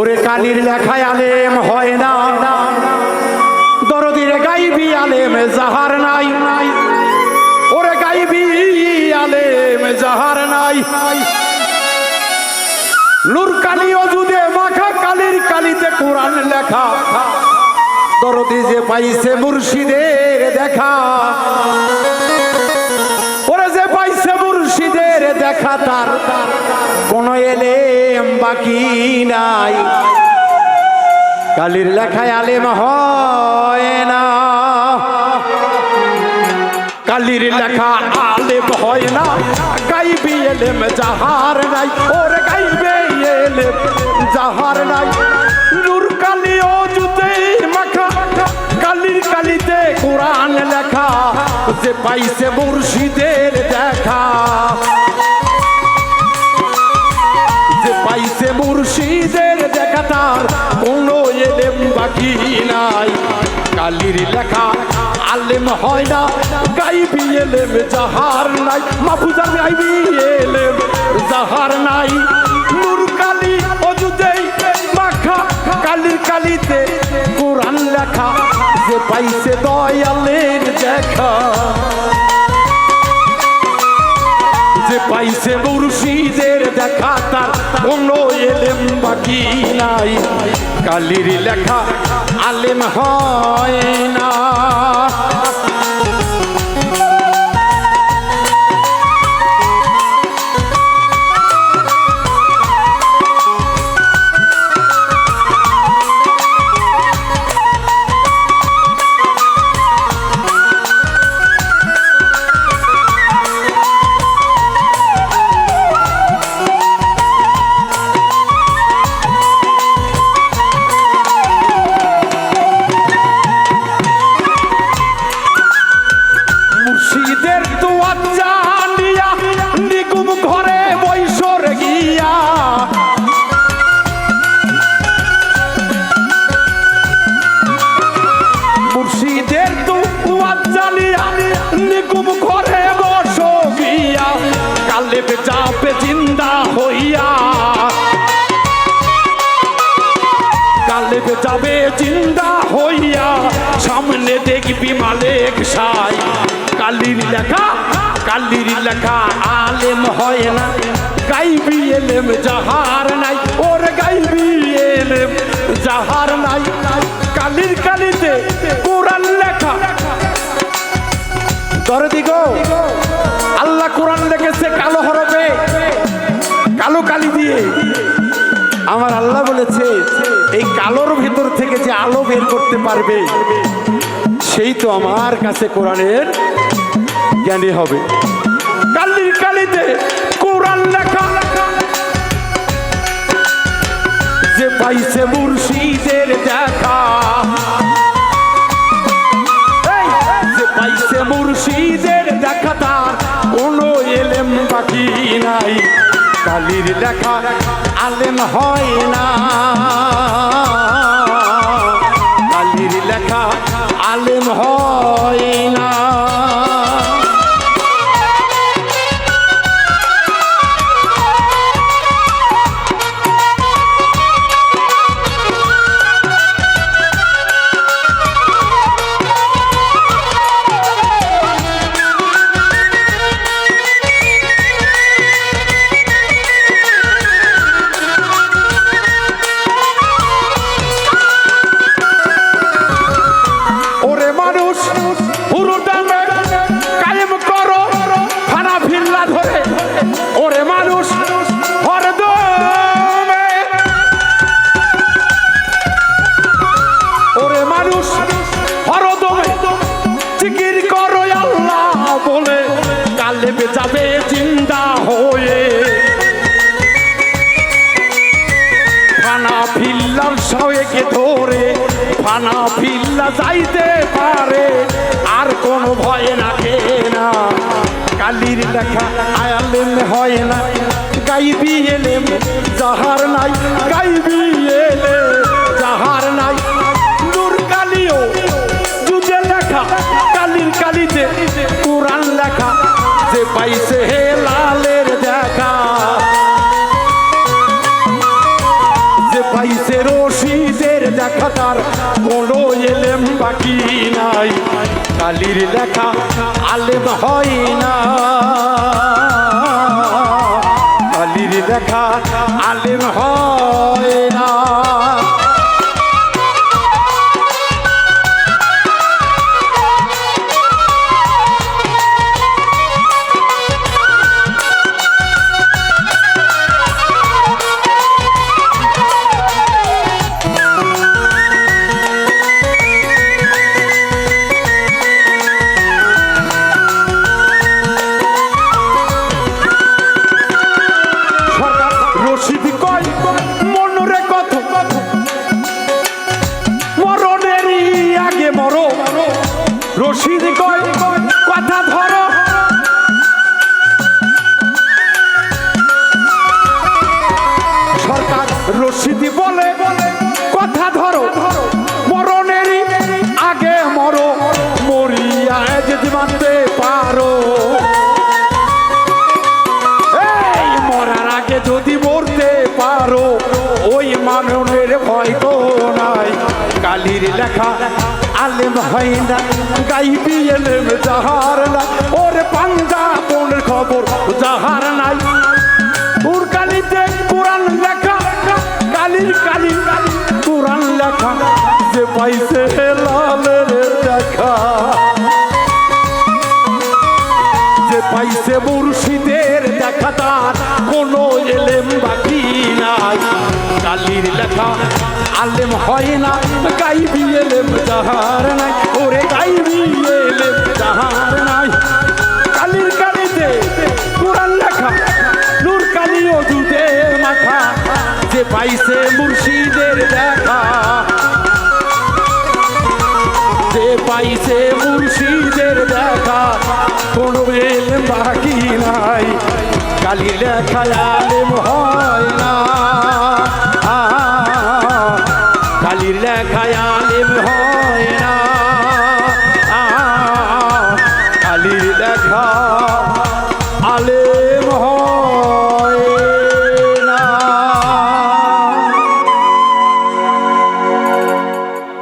ওরে কালির লেখায় আলেম হয় না, দরদির গাইবি আলেম যাহার নাই, ওরে গাইবি আলেম যাহার নাই। নূর কালি অজুদে মাখা কালির কালিতে কোরআন লেখা, দরদি যে পাইছে মুর্শিদের দেখা, ওরে যে পাইছে মুর্শিদের দেখা তার কোন এলেম বাকি নাই। কালির লেখায় আলেম হয় না, কালির লেখা আলেম হয় না, গাইবি এলেম যাহার নাই, ওরে গাইবে এলেম যাহার নাই। নূর কালি অজুদে মাখা কালির কালিতে কোরআন লেখা, যে পাইছে মুর্শিদের দেখা, যে পাইছে মুর্শিদের দেখা তার কোনো এলেম বাকি নাই। কালির লেখা আলেম হয় না, গাইবি এলেম যাহার নাই, মাহফুজার গাইবি এলেম যাহার নাই। নূর কালি অজুদে মাখা কালির কালিতে কোরআন লেখা, যে পাইছে দয়ালের দেখা, যে পাইছে মুর্শিদের দেখা তার কোনো এলেম বাকি নাই। কালির লেখা আলেম হয় না। যাবে জিন্দা হইয়া, কালেবে যাবে জিন্দা হইয়া, সামনে দেখবি মালেক সাই। কালির লেখা কালির লেখা আলেম হয় না, গাইবি এলেম যাহার নাই, ওর গাইবি এলেম যাহার নাই। কালির কালিতে কোরআন লেখা, দরদি গো আল্লাহ কোরআন লিখেছে কালো হরফে, কালো কালি দিয়ে। আমার আল্লাহ বলেছে এই কালোর ভেতর থেকে যে আলো বের করতে পারবে, সেই তো আমার কাছে কোরআনের জ্ঞানী হবে। কালির কালিতে কোরআন লেখা, যে পাইছে মুর্শিদের দেখা, যে পাইছে মুর্শিদের দেখা তার কোনো এলেম বাকি নাই। কালির লেখা আলেম হয় না, কালির লেখা আলেম হয় না। যাবে জিন্দা হয়ে, ফানা ফিল্লার সবাইকে ধরে ফানা ফিল্লা যাইতে পারে, আর কোনো ভয় লাগে না। কালির লেখা আলেম হয় না, গাইবি এলেম যাহার নাই, গাইবি এলেম যাহার নাই। নূর কালিও যুগে লেখা কালির কালিতে কোরআন লেখা, যে পাইছে হে লালের দেখা, যে পাইছে বাকি নাই, কালির লেখা আলেম হয় না, কালির লেখা আলেম হয় না। রশিদ কয় মনরে কত মরণেরই আগে মরো, রশিদ কয় কথা ধরো, সরকার রশিদ বলে কথা ধরো, মরণেরই আগে মরো, মরিয়া যদি মানতে পারো, যদি মরতে পারো ওই মাননের ভয় তো নাই, কালির লেখা আলেম হয় না, গাইবি এলেম যাহার নাই, ওর পাঞ্জা কোনের খবর যাহার নাই, ওর কালিতে কোরআন লেখা, কালির কালি কোরআন লেখা, যে পাইছে লালের দেখা, যে পাইছে মুর্শিদের দেখা, তার কোনো এলেম বাকি নাই, কালির লেখা আলেম হয় না, গাইবি এলেম যাহার নাই, ওরে গাইবি এলেম যাহার নাই, কালির কালিতে কোরআন লেখা, নূর কালি অজুতে মাথা, যে পাইছে মুর্শিদের দেখা, যে পাইছে মুর্শিদের দেখা, কোনো এলেম বাকি নাই, কালির লেখা আলেম হয় না, কালির লেখা আলেম হয় না, কালির লেখা